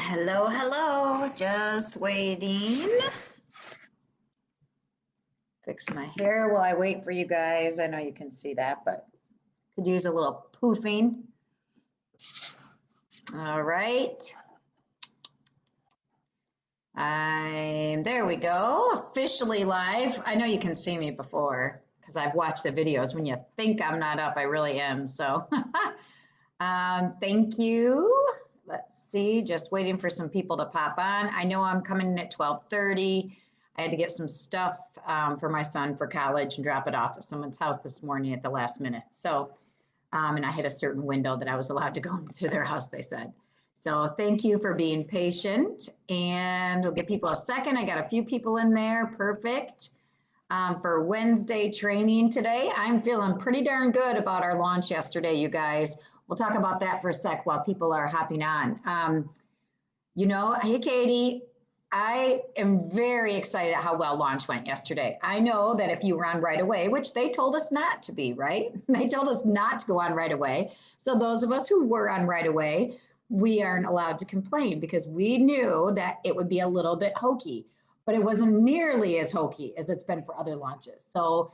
Hello, hello. Just waiting. Fix my hair while I wait for you guys. I know you can see that, but could use a little poofing. All right. There we go. Officially live. I know you can see me before because I've watched the videos. When you think I'm not up, I really am. So thank you. Let's see, just waiting for some people to pop on. I know I'm coming in at 12:30. I had to get some stuff for my son for college and drop it off at someone's house this morning at the last minute. So, and I had a certain window that I was allowed to go into their house, they said. So thank you for being patient, and we'll give people a second. I got a few people in there, perfect. For Wednesday training today, I'm feeling pretty darn good about our launch yesterday, you guys. We'll talk about that for a sec while people are hopping on. Hey, Katie, I am very excited at how well launch went yesterday. I know that if you were on right away, which they told us not to be, right? They told us not to go on right away. So those of us who were on right away, we aren't allowed to complain because we knew that it would be a little bit hokey, but it wasn't nearly as hokey as it's been for other launches. So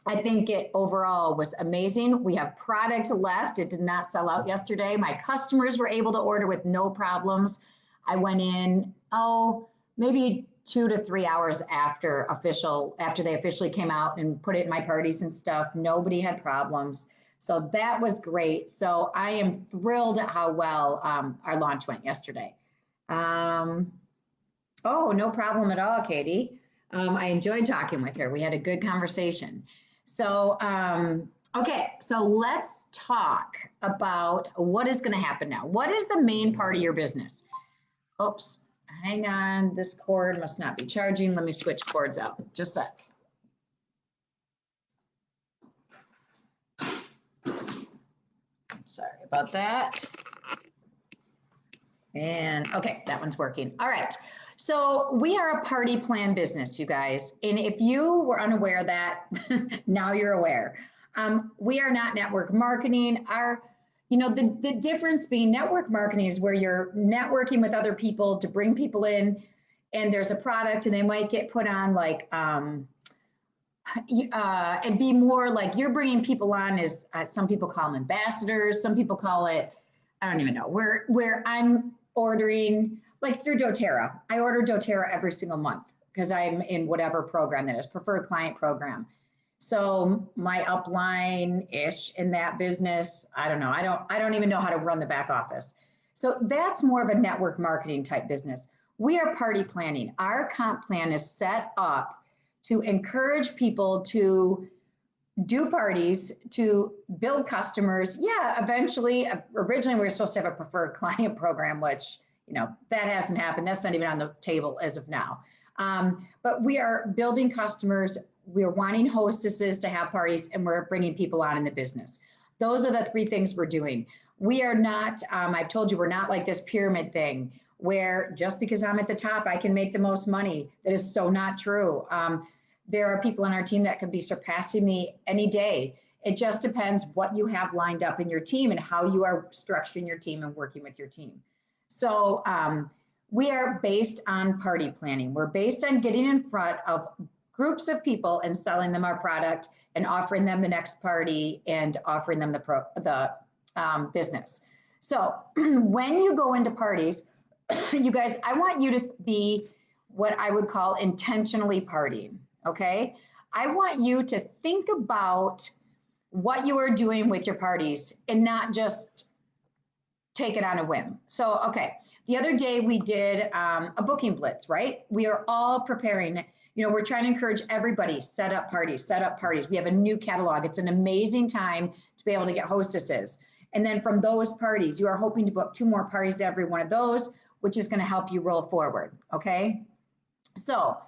I think it overall was amazing. We have product left. It did not sell out yesterday. My customers were able to order with no problems. I went in, maybe 2 to 3 hours after they officially came out and put it in my parties and stuff. Nobody had problems. So that was great. So I am thrilled at how well our launch went yesterday. Oh, no problem at all, Katie. I enjoyed talking with her. We had a good conversation. So, okay, so let's talk about what is going to happen now. What is the main part of your business? Oops, hang on. This cord must not be charging. Let me switch cords out. Just a sec. Sorry about that. And okay, that one's working. All right. So we are a party plan business, you guys. And if you were unaware of that, now you're aware. We are not network marketing. The difference being network marketing is where you're networking with other people to bring people in, and there's a product and they might get put on like, it'd be more like you're bringing people on as some people call them ambassadors. Some people call it, I don't even know, where I'm ordering, like through doTERRA. I order doTERRA every single month because I'm in whatever program that is, preferred client program. So my upline-ish in that business, I don't know. I don't even know how to run the back office. So that's more of a network marketing type business. We are party planning. Our comp plan is set up to encourage people to do parties, to build customers. Yeah, eventually, originally we were supposed to have a preferred client program, which, that hasn't happened. That's not even on the table as of now. But we are building customers. We're wanting hostesses to have parties, and we're bringing people on in the business. Those are the three things we're doing. We are not, I've told you, we're not like this pyramid thing where just because I'm at the top, I can make the most money. That is so not true. There are people on our team that could be surpassing me any day. It just depends what you have lined up in your team and how you are structuring your team and working with your team. So we are based on party planning. We're based on getting in front of groups of people and selling them our product and offering them the next party and offering them the business. So when you go into parties, you guys, I want you to be what I would call intentionally partying. Okay, I want you to think about what you are doing with your parties and not just take it on a whim. So, okay, the other day we did a booking blitz, right? We are all preparing. We're trying to encourage everybody, set up parties. We have a new catalog. It's an amazing time to be able to get hostesses. And then from those parties, you are hoping to book 2 more parties every one of those, which is going to help you roll forward, okay? So,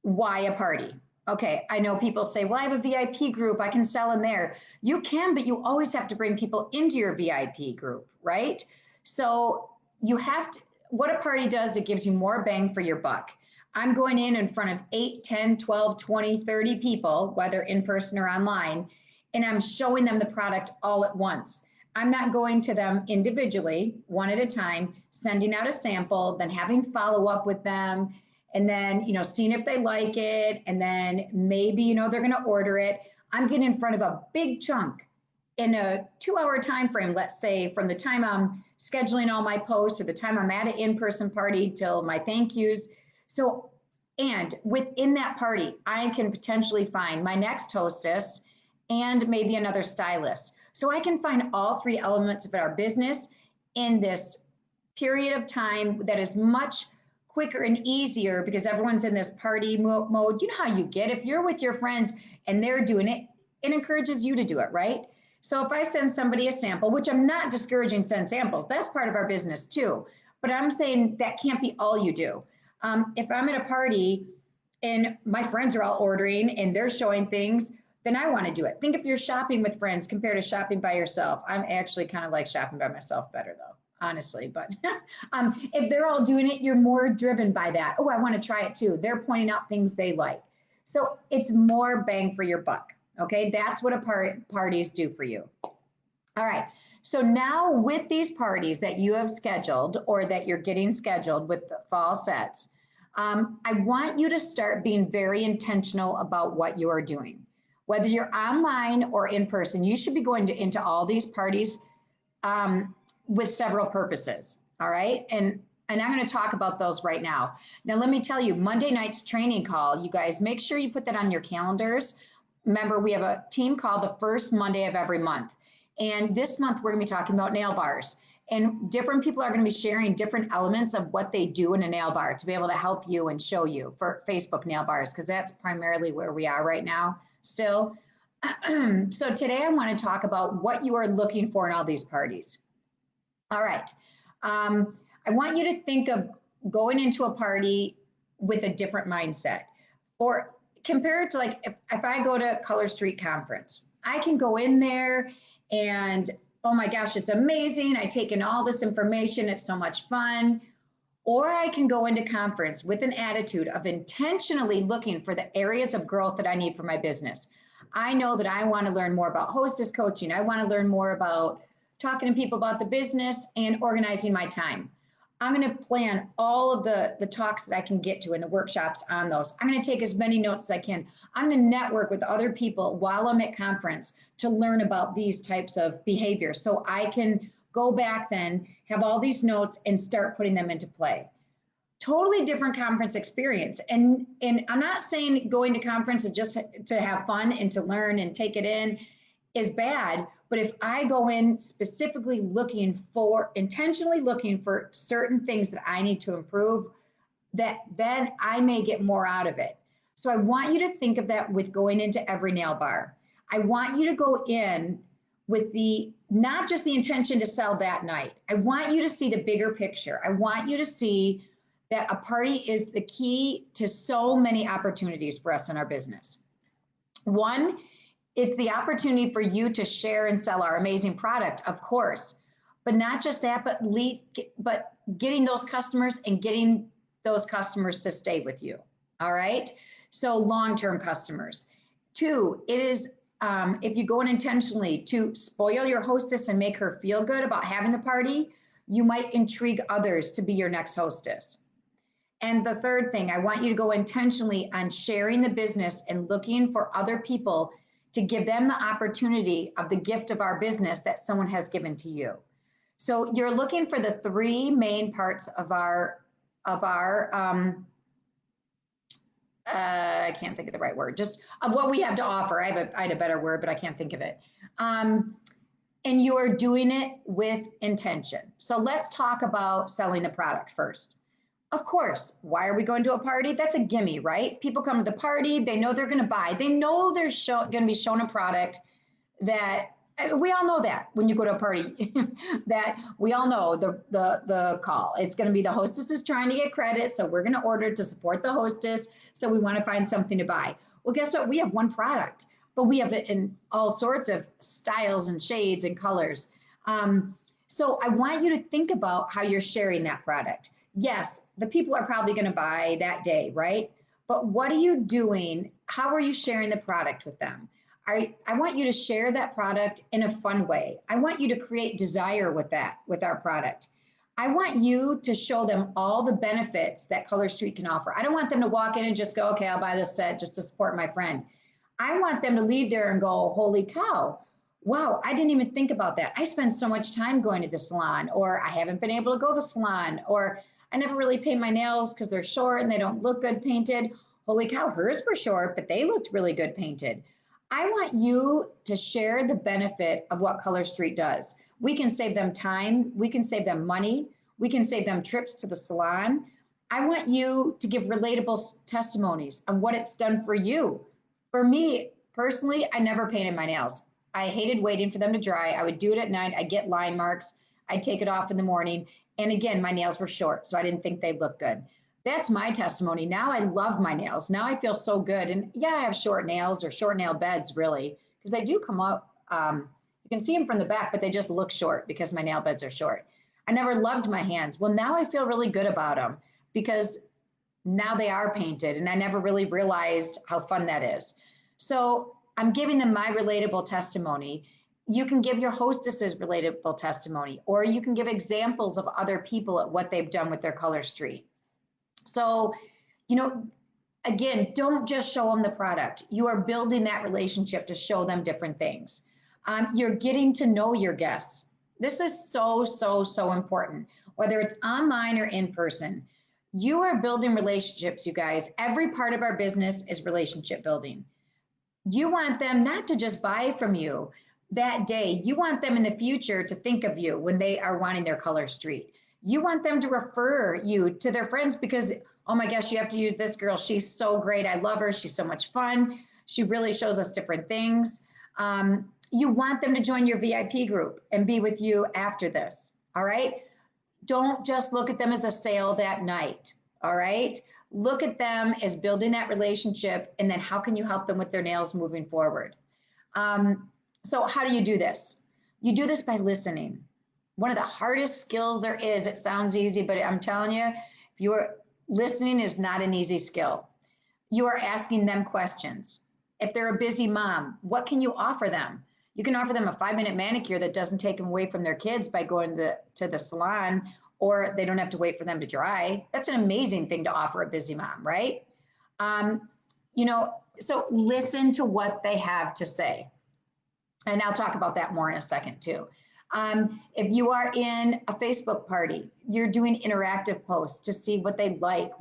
why a party? Okay, I know people say, well, I have a VIP group, I can sell in there. You can, but you always have to bring people into your VIP group, right? So you have to, what a party does, it gives you more bang for your buck. I'm going in front of 8, 10, 12, 20, 30 people, whether in person or online, and I'm showing them the product all at once. I'm not going to them individually, one at a time, sending out a sample, then having follow up with them, and then, seeing if they like it, and then maybe, they're going to order it. I'm getting in front of a big chunk in a 2-hour time frame, let's say, from the time I'm scheduling all my posts or the time I'm at an in-person party till my thank yous. So, and within that party, I can potentially find my next hostess and maybe another stylist. So I can find all three elements of our business in this period of time that is much quicker and easier because everyone's in this party mode. You know how you get, if you're with your friends and they're doing it, it encourages you to do it, right? So if I send somebody a sample, which I'm not discouraging send samples, that's part of our business too. But I'm saying that can't be all you do. If I'm at a party and my friends are all ordering and they're showing things, then I want to do it. Think if you're shopping with friends compared to shopping by yourself. I'm actually kind of like shopping by myself better though, honestly. But if they're all doing it, you're more driven by that. Oh, I want to try it too. They're pointing out things they like. So it's more bang for your buck. Okay, that's what parties do for you. All right, so now with these parties that you have scheduled or that you're getting scheduled with the fall sets, I want you to start being very intentional about what you are doing. Whether you're online or in person, you should be going into all these parties with several purposes, all right? And I'm going to talk about those right now. Now, let me tell you, Monday night's training call, you guys, make sure you put that on your calendars. Remember, we have a team call the first Monday of every month. And this month, we're going to be talking about nail bars. And different people are going to be sharing different elements of what they do in a nail bar to be able to help you and show you for Facebook nail bars, because that's primarily where we are right now still. So today I want to talk about what you are looking for in all these parties. All right. I want you to think of going into a party with a different mindset. Or compare it to like if I go to Color Street Conference, I can go in there and, oh my gosh, it's amazing. I take in all this information. It's so much fun. Or I can go into conference with an attitude of intentionally looking for the areas of growth that I need for my business. I know that I want to learn more about hostess coaching. I want to learn more about talking to people about the business and organizing my time. I'm going to plan all of the talks that I can get to in the workshops on those. I'm going to take as many notes as I can. I'm going to network with other people while I'm at conference to learn about these types of behaviors so I can go back then, have all these notes and start putting them into play. Totally different conference experience. And I'm not saying going to conference is just to have fun and to learn and take it in is bad. But if I go in specifically intentionally looking for certain things that I need to improve, that then I may get more out of it. So I want you to think of that with going into every nail bar. I want you to go in with not just the intention to sell that night. I want you to see the bigger picture. I want you to see that a party is the key to so many opportunities for us in our business. One, it's the opportunity for you to share and sell our amazing product, of course, but not just that, but getting those customers and getting those customers to stay with you. All right. So long-term customers. Two, it is if you go in intentionally to spoil your hostess and make her feel good about having the party, you might intrigue others to be your next hostess. And the third thing, I want you to go intentionally on sharing the business and looking for other people to give them the opportunity of the gift of our business that someone has given to you. So you're looking for the three main parts of our I can't think of the right word, just of what we have to offer. I had a better word, but I can't think of it. And you are doing it with intention. So let's talk about selling the product first. Of course, why are we going to a party? That's a gimme, right? People come to the party, they know they're going to buy. They know they're going to be shown a product that, we all know that when you go to a party, that we all know the call. It's going to be the hostess is trying to get credit, so we're going to order to support the hostess, so we want to find something to buy. Well, guess what? We have one product, but we have it in all sorts of styles and shades and colors. So I want you to think about how you're sharing that product. Yes, the people are probably going to buy that day, right? But what are you doing? How are you sharing the product with them? I want you to share that product in a fun way. I want you to create desire with that, with our product. I want you to show them all the benefits that Color Street can offer. I don't want them to walk in and just go, okay, I'll buy this set just to support my friend. I want them to leave there and go, holy cow, wow, I didn't even think about that. I spend so much time going to the salon, or I haven't been able to go to the salon, or I never really paint my nails because they're short and they don't look good painted. Holy cow, hers were short, but they looked really good painted. I want you to share the benefit of what Color Street does. We can save them time, we can save them money, we can save them trips to the salon. I want you to give relatable testimonies on what it's done for you. For me personally, I never painted my nails. I hated waiting for them to dry. I would do it at night. I'd get line marks. I'd take it off in the morning. And again, my nails were short, so I didn't think they'd look good. That's my testimony. Now I love my nails. Now I feel so good. And yeah, I have short nails or short nail beds, really, because they do come up. You can see them from the back, but they just look short because my nail beds are short. I never loved my hands. Well, now I feel really good about them because now they are painted, and I never really realized how fun that is. So I'm giving them my relatable testimony. You can give your hostesses relatable testimony, or you can give examples of other people at what they've done with their Color Street. So, again, don't just show them the product. You are building that relationship to show them different things. You're getting to know your guests. This is so, so, so important, whether it's online or in person. You are building relationships, you guys. Every part of our business is relationship building. You want them not to just buy from you that day. You want them in the future to think of you when they are wanting their Color Street. You want them to refer you to their friends because, oh my gosh, you have to use this girl. She's so great. I love her. She's so much fun. She really shows us different things. You want them to join your VIP group and be with you after this. All right. Don't just look at them as a sale that night. All right. Look at them as building that relationship, and then how can you help them with their nails moving forward? So how do you do this? You do this by listening. One of the hardest skills there is. It sounds easy, but I'm telling you, if you're listening is not an easy skill. You are asking them questions. If they're a busy mom, what can you offer them? You can offer them a 5-minute manicure that doesn't take them away from their kids by going to the salon, or they don't have to wait for them to dry. That's an amazing thing to offer a busy mom, right? So listen to what they have to say. And I'll talk about that more in a second too. If you are in a Facebook party, you're doing interactive posts to see what they like,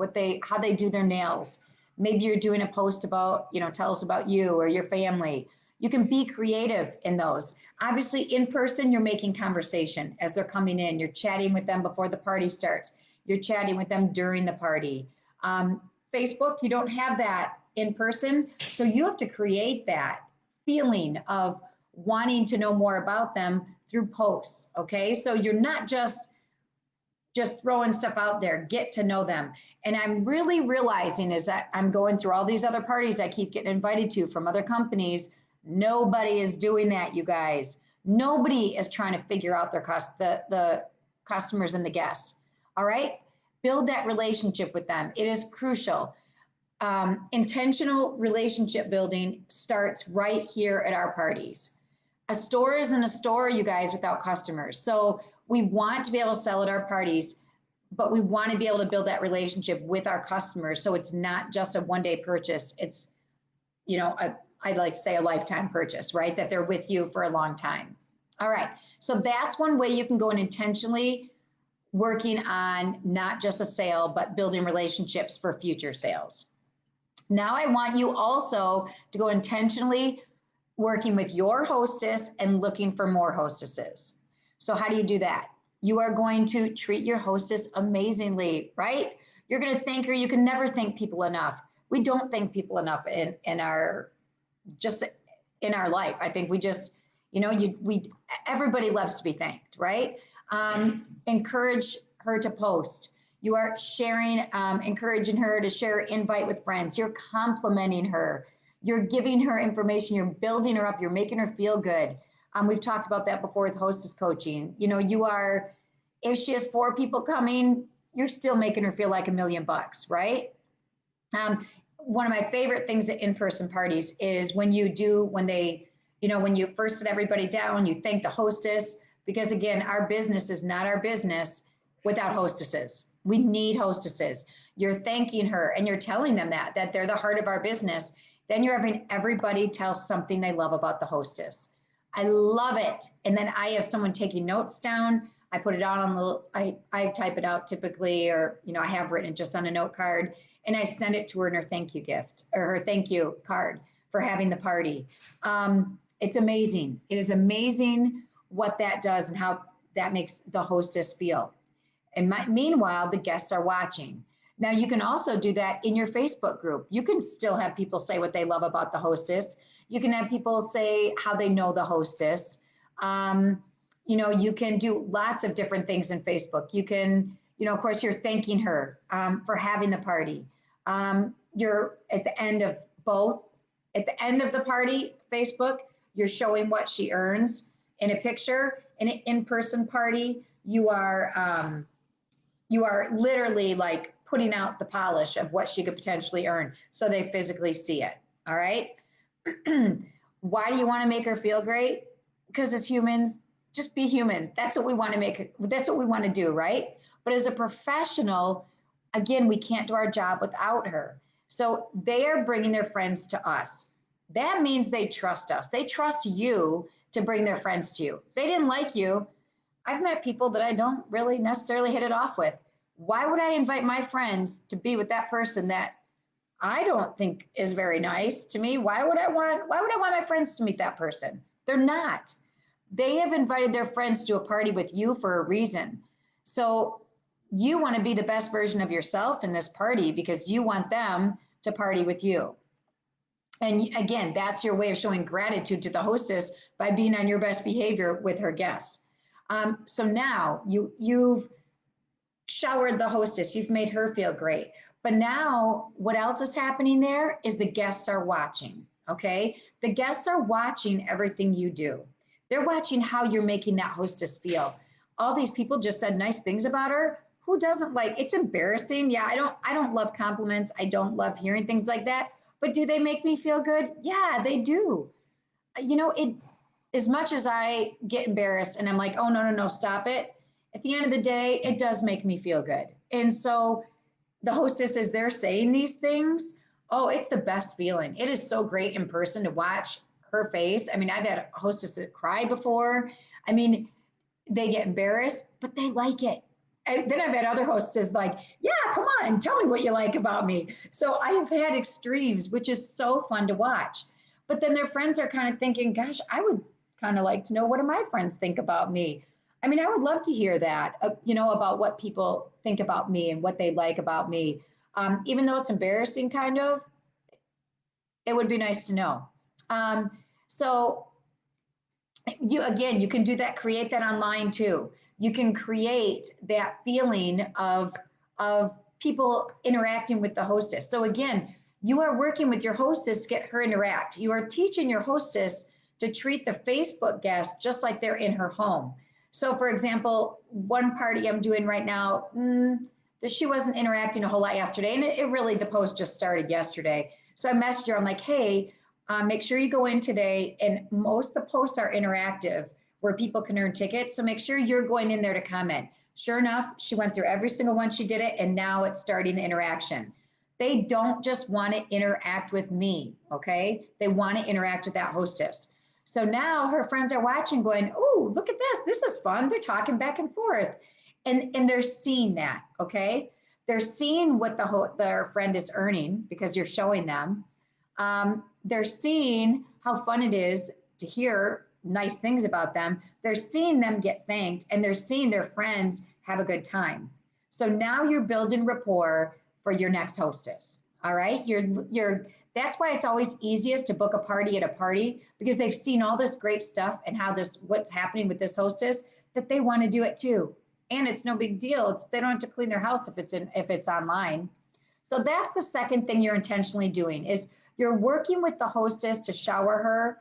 how they do their nails. Maybe you're doing a post about, tell us about you or your family. You can be creative in those. Obviously, in person, you're making conversation as they're coming in. You're chatting with them before the party starts. You're chatting with them during the party. Facebook, you don't have that in person, so you have to create that feeling of wanting to know more about them through posts, okay? So you're not just throwing stuff out there, get to know them. And I'm really realizing as I'm going through all these other parties I keep getting invited to from other companies, nobody is doing that, you guys. Nobody is trying to figure out the customers and the guests, all right? Build that relationship with them. It is crucial. Intentional relationship building starts right here at our parties. A store isn't a store, you guys, without customers. So we want to be able to sell at our parties, but we want to be able to build that relationship with our customers. So it's not just a one-day purchase. It's, I'd like to say a lifetime purchase, right? That they're with you for a long time. All right. So that's one way you can go and intentionally working on not just a sale, but building relationships for future sales. Now I want you also to go intentionally working with your hostess and looking for more hostesses. So how do you do that? You are going to treat your hostess amazingly, right? You're going to thank her. You can never thank people enough. We don't thank people enough in our life. I think we just, everybody loves to be thanked, right? Encourage her to post. You are sharing, encouraging her to share invite with friends. You're complimenting her. You're giving her information. You're building her up. You're making her feel good. We've talked about that before with hostess coaching. If she has 4 people coming, you're still making her feel like $1 million, right? one of my favorite things at in-person parties is when they, when you first sit everybody down, you thank the hostess, because again, our business is not our business without hostesses. We need hostesses. You're thanking her and you're telling them that they're the heart of our business. Then you're having everybody tell something they love about the hostess. I love it. And then I have someone taking notes down. I put it out on I type it out typically, or, I have written it just on a note card, and I send it to her in her thank you gift or her thank you card for having the party. It's amazing. It is amazing what that does and how that makes the hostess feel. And meanwhile, the guests are watching. Now, you can also do that in your Facebook group. You can still have people say what they love about the hostess. You can have people say how they know the hostess. You can do lots of different things in Facebook. You can, of course, you're thanking her for having the party. You're at the end of the party, Facebook, you're showing what she earns in a picture. In an in-person party, you are literally like putting out the polish of what she could potentially earn so they physically see it. All right. Why do you want to make her feel great? Because as humans, just be human. That's what we want to do, right? But as a professional, again, we can't do our job without her. So they are bringing their friends to us. That means they trust us. They trust you to bring their friends to you. They didn't like you. I've met people that I don't really necessarily hit it off with. Why would I invite my friends to be with that person that I don't think is very nice to me? Why would I want my friends to meet that person? They're not. They have invited their friends to a party with you for a reason. So you want to be the best version of yourself in this party because you want them to party with you. And again, that's your way of showing gratitude to the hostess by being on your best behavior with her guests. So now you've showered the hostess, you've made her feel great. But now what else is happening there is the guests are watching, okay? The guests are watching everything you do. They're watching how you're making that hostess feel. All these people just said nice things about her. Who doesn't like, it's embarrassing. Yeah, I don't love compliments. I don't love hearing things like that. But do they make me feel good? Yeah, they do. As much as I get embarrassed and I'm like, oh, no, stop it. At the end of the day, it does make me feel good. And so the hostess, as they're saying these things, oh, it's the best feeling. It is so great in person to watch her face. I mean, I've had hostesses cry before. I mean, they get embarrassed, but they like it. And then I've had other hostesses like, yeah, come on, tell me what you like about me. So I have had extremes, which is so fun to watch. But then their friends are kind of thinking, gosh, I would kind of like to know, what do my friends think about me? I mean, I would love to hear that, about what people think about me and what they like about me. Even though it's embarrassing, kind of, it would be nice to know. So you can do that, create that online too. You can create that feeling of people interacting with the hostess. So again, you are working with your hostess to get her interact. You are teaching your hostess to treat the Facebook guest just like they're in her home. So for example, one party I'm doing right now, she wasn't interacting a whole lot yesterday. And it really, the post just started yesterday. So I messaged her, I'm like, hey, make sure you go in today, and most of the posts are interactive where people can earn tickets. So make sure you're going in there to comment. Sure enough, she went through every single one, she did it, and now it's starting the interaction. They don't just want to interact with me, okay? They want to interact with that hostess. So now her friends are watching going, oh, look at this. This is fun. They're talking back and forth. And they're seeing that, okay? They're seeing what their friend is earning because you're showing them. They're seeing how fun it is to hear nice things about them. They're seeing them get thanked, and they're seeing their friends have a good time. So now you're building rapport for your next hostess. All right. That's why it's always easiest to book a party at a party, because they've seen all this great stuff and what's happening with this hostess, that they want to do it too. And it's no big deal. They don't have to clean their house if it's online. So that's the second thing you're intentionally doing, is you're working with the hostess to shower her,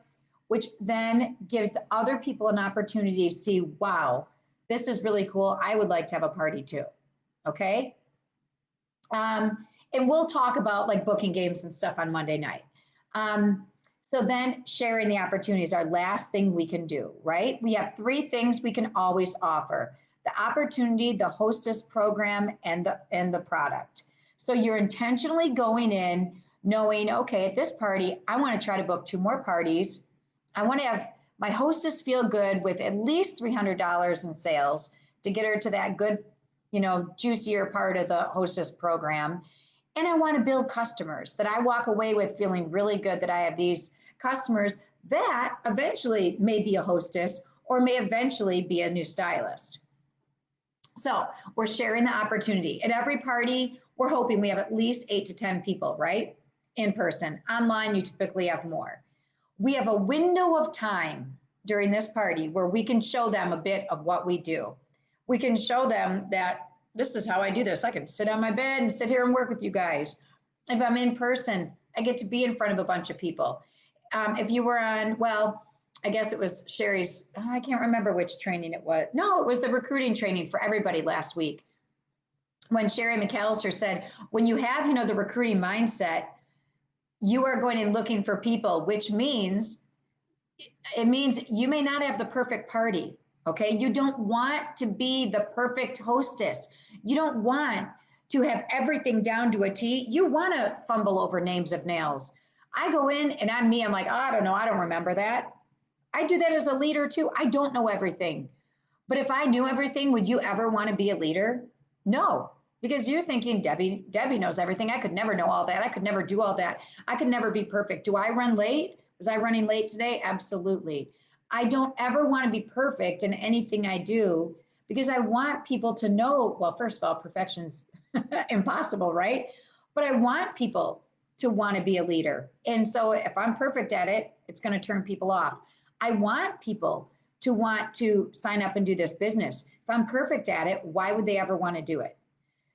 which then gives the other people an opportunity to see, wow, this is really cool. I would like to have a party too. Okay. and we'll talk about like booking games and stuff on Monday night. So then sharing the opportunities, our last thing we can do, right? We have three things we can always offer: the opportunity, the hostess program, and the product. So you're intentionally going in knowing, okay, at this party, I want to try to book 2 more parties. I want to have my hostess feel good with at least $300 in sales to get her to that good, juicier part of the hostess program. And I want to build customers that I walk away with feeling really good that I have these customers that eventually may be a hostess or may eventually be a new stylist. So we're sharing the opportunity. At every party, we're hoping we have at least 8 to 10 people, right? In person. Online, you typically have more. We have a window of time during this party where we can show them a bit of what we do. We can show them that this is how I do this. I can sit on my bed and sit here and work with you guys. If I'm in person, I get to be in front of a bunch of people. If you were on, well, I guess it was Sherry's, I can't remember which training it was. No, it was the recruiting training for everybody last week. When Sherry McAllister said, when you have, the recruiting mindset, you are going and looking for people, which means, it means you may not have the perfect party. Okay. You don't want to be the perfect hostess. You don't want to have everything down to a T. You want to fumble over names of nails. I go in and I'm me. I'm like, oh, I don't know. I don't remember that. I do that as a leader too. I don't know everything. But if I knew everything, would you ever want to be a leader? No, because you're thinking, Debbie knows everything. I could never know all that. I could never do all that. I could never be perfect. Do I run late? Was I running late today? Absolutely. I don't ever want to be perfect in anything I do because I want people to know, well, first of all, perfection's impossible, right? But I want people to want to be a leader. And so if I'm perfect at it, it's going to turn people off. I want people to want to sign up and do this business. If I'm perfect at it, why would they ever want to do it?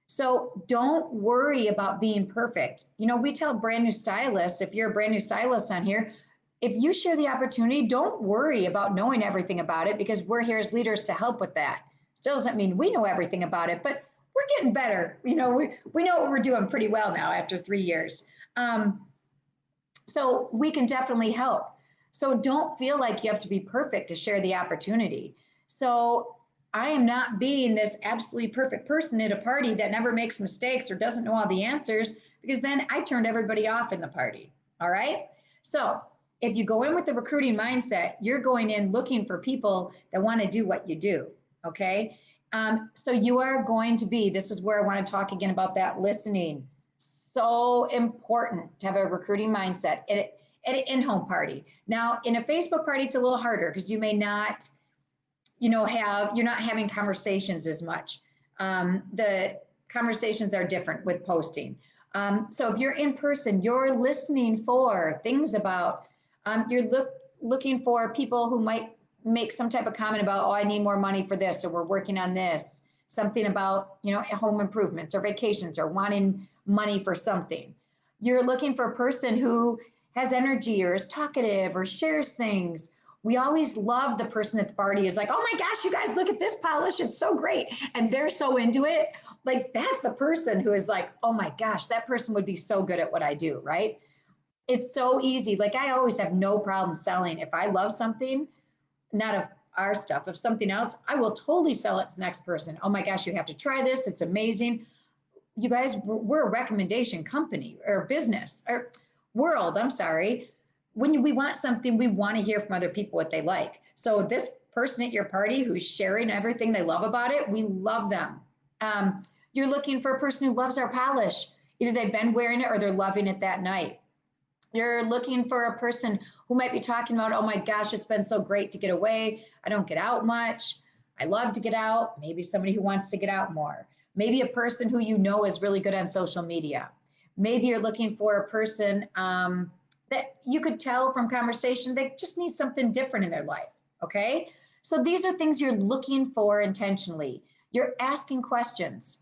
So don't worry about being perfect. We tell brand new stylists, if you're a brand new stylist on here, if you share the opportunity, don't worry about knowing everything about it because we're here as leaders to help with that. Still doesn't mean we know everything about it, but we're getting better. We know what we're doing pretty well now after 3 years. So we can definitely help. So don't feel like you have to be perfect to share the opportunity. So I am not being this absolutely perfect person at a party that never makes mistakes or doesn't know all the answers, because then I turned everybody off in the party. All right. So if you go in with the recruiting mindset, you're going in looking for people that want to do what you do. Okay. So you are going to be, this is where I want to talk again about that listening. So important to have a recruiting mindset at an in-home party. Now, in a Facebook party, it's a little harder because you may not, you're not having conversations as much. The conversations are different with posting. So if you're in person, you're listening for things about, you're looking for people who might make some type of comment about, oh, I need more money for this, or we're working on this, something about, home improvements or vacations or wanting money for something. You're looking for a person who has energy or is talkative or shares things. We always love the person at the party is like, oh my gosh, you guys, look at this polish. It's so great. And they're so into it. Like that's the person who is like, oh my gosh, that person would be so good at what I do, right? It's so easy. Like I always have no problem selling. If I love something, not of our stuff, of something else, I will totally sell it to the next person. Oh my gosh, you have to try this. It's amazing. You guys, we're a recommendation company or business or world. I'm sorry. When we want something, we want to hear from other people what they like. So this person at your party who's sharing everything they love about it, we love them. You're looking for a person who loves our polish. Either they've been wearing it or they're loving it that night. You're looking for a person who might be talking about, oh my gosh, it's been so great to get away. I don't get out much. I love to get out. Maybe somebody who wants to get out more. Maybe a person who is really good on social media. Maybe you're looking for a person that you could tell from conversation they just need something different in their life, okay? So these are things you're looking for intentionally. You're asking questions,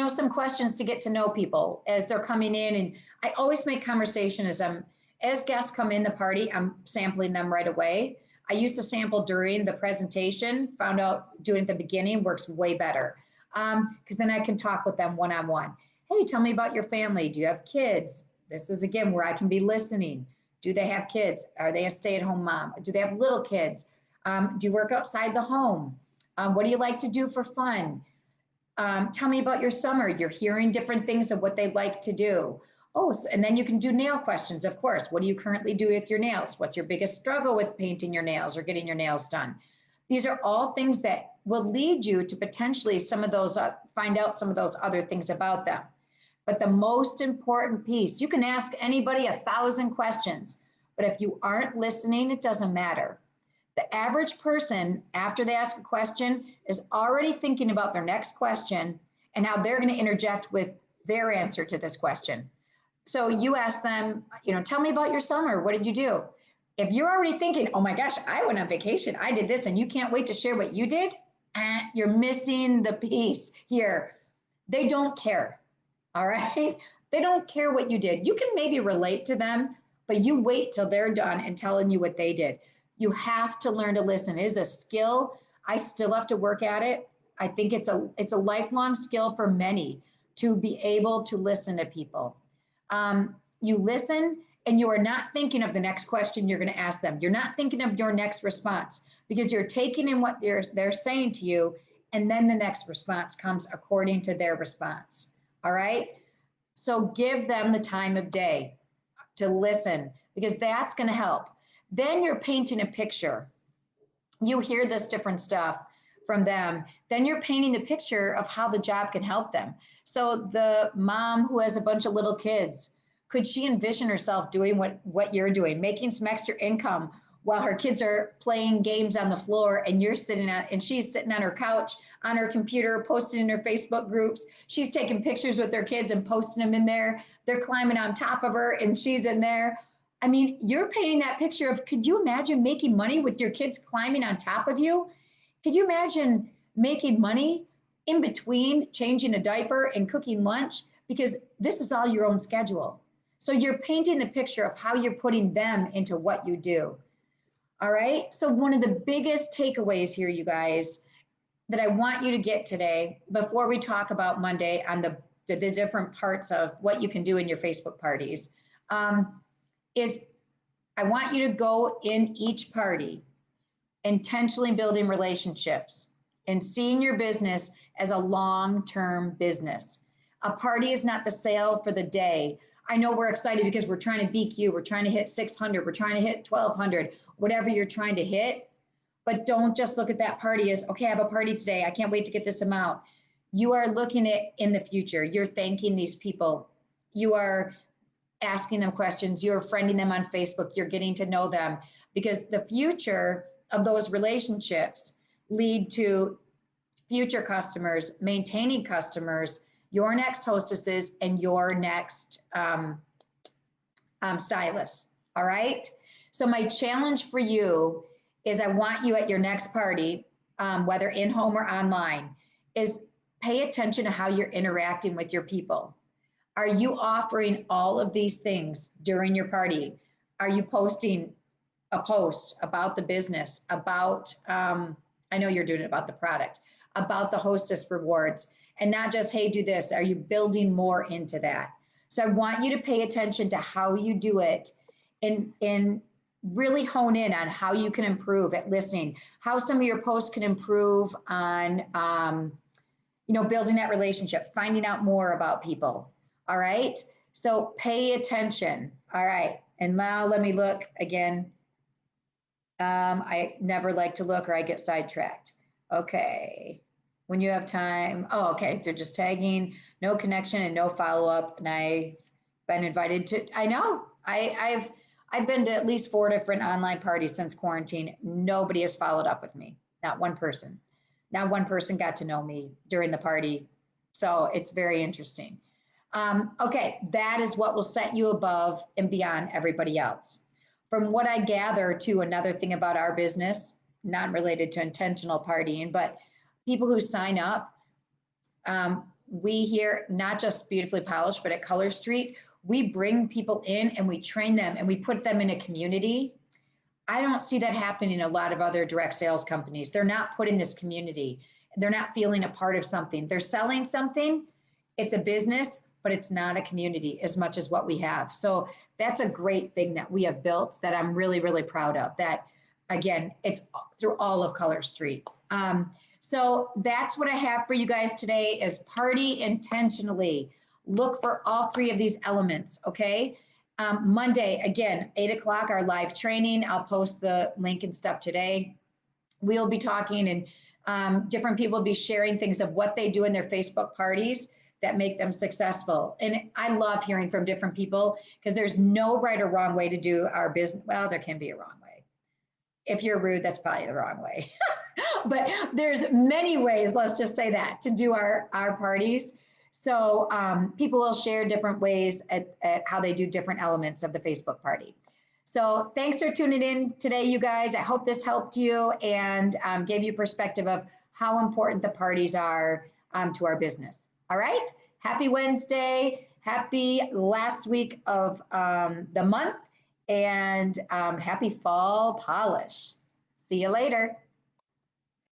some questions to get to know people as they're coming in. And I always make conversation as guests come in the party, I'm sampling them right away. I used to sample during the presentation, found out doing it at the beginning works way better because then I can talk with them one-on-one. Hey, tell me about your family. Do you have kids? This is again where I can be listening. Do they have kids? Are they a stay-at-home mom? Do they have little kids? Do you work outside the home? What do you like to do for fun? Tell me about your summer. You're hearing different things of what they like to do. Oh, and then you can do nail questions, of course. What do you currently do with your nails? What's your biggest struggle with painting your nails or getting your nails done? These are all things that will lead you to potentially some of those, find out some of those other things about them. But the most important piece, you can ask anybody 1,000 questions, but if you aren't listening, it doesn't matter. The average person, after they ask a question, is already thinking about their next question and how they're going to interject with their answer to this question. So you ask them, tell me about your summer. What did you do? If you're already thinking, oh my gosh, I went on vacation, I did this, and you can't wait to share what you did, you're missing the piece here. They don't care. All right. They don't care what you did. You can maybe relate to them, but you wait till they're done and telling you what they did. You have to learn to listen. It is a skill. I still have to work at it. I think it's a lifelong skill for many to be able to listen to people. You listen and you are not thinking of the next question you're going to ask them. You're not thinking of your next response because you're taking in what they're saying to you, and then the next response comes according to their response. All right. So give them the time of day to listen because that's going to help. Then you're painting a picture. You hear this different stuff from them. Then you're painting the picture of how the job can help them. So the mom who has a bunch of little kids, could she envision herself doing what you're doing, making some extra income while her kids are playing games on the floor and she's sitting on her couch on her computer, posting in her Facebook groups. She's taking pictures with her kids and posting them in there. They're climbing on top of her and she's in there. I mean, you're painting that picture of, could you imagine making money with your kids climbing on top of you? Could you imagine making money in between changing a diaper and cooking lunch? Because this is all your own schedule. So you're painting the picture of how you're putting them into what you do. All right. So one of the biggest takeaways here, you guys, that I want you to get today before we talk about Monday on the different parts of what you can do in your Facebook parties, is I want you to go in each party intentionally building relationships and seeing your business as a long-term business. A party is not the sale for the day. I know we're excited because we're trying to BQ, we're trying to hit 600, we're trying to hit 1200, whatever you're trying to hit. But don't just look at that party as, okay, I have a party today, I can't wait to get this amount. You are looking at in the future. You're thanking these people. You are asking them questions. You're friending them on Facebook. You're getting to know them because the future of those relationships lead to future customers, maintaining customers, your next hostesses, and your next stylists. All right. So my challenge for you is I want you at your next party, whether in home or online, is pay attention to how you're interacting with your people. Are you offering all of these things during your party? Are you posting a post about the business, about, I know you're doing it about the product, about the hostess rewards, and not just, hey, do this. Are you building more into that? So I want you to pay attention to how you do it and really hone in on how you can improve at listening, how some of your posts can improve on, building that relationship, finding out more about people. All right. So pay attention. All right. And now let me look again. I never like to look or I get sidetracked. Okay. When you have time. Oh, okay. They're just tagging, no connection and no follow-up. And I've been invited to, I know, I've been to at least 4 different online parties since quarantine. Nobody has followed up with me. Not one person. Not one person got to know me during the party. So it's very interesting. Okay, that is what will set you above and beyond everybody else. From what I gather, too, another thing about our business, not related to intentional partying, but people who sign up, we here, not just Beautifully Polished, but at Color Street, we bring people in and we train them and we put them in a community. I don't see that happening in a lot of other direct sales companies. They're not put in this community. They're not feeling a part of something. They're selling something. It's a business, but it's not a community as much as what we have. So that's a great thing that we have built that I'm really, really proud of. That, again, it's through all of Color Street. So that's what I have for you guys today is party intentionally. Look for all three of these elements, okay? Monday, again, 8 o'clock, our live training. I'll post the link and stuff today. We'll be talking and different people will be sharing things of what they do in their Facebook parties that make them successful. And I love hearing from different people because there's no right or wrong way to do our business. Well, there can be a wrong way. If you're rude, that's probably the wrong way. But there's many ways, let's just say that, to do our parties. So people will share different ways at how they do different elements of the Facebook party. So thanks for tuning in today, you guys. I hope this helped you and gave you perspective of how important the parties are to our business. All right. Happy Wednesday. Happy last week of the month and happy fall polish. See you later.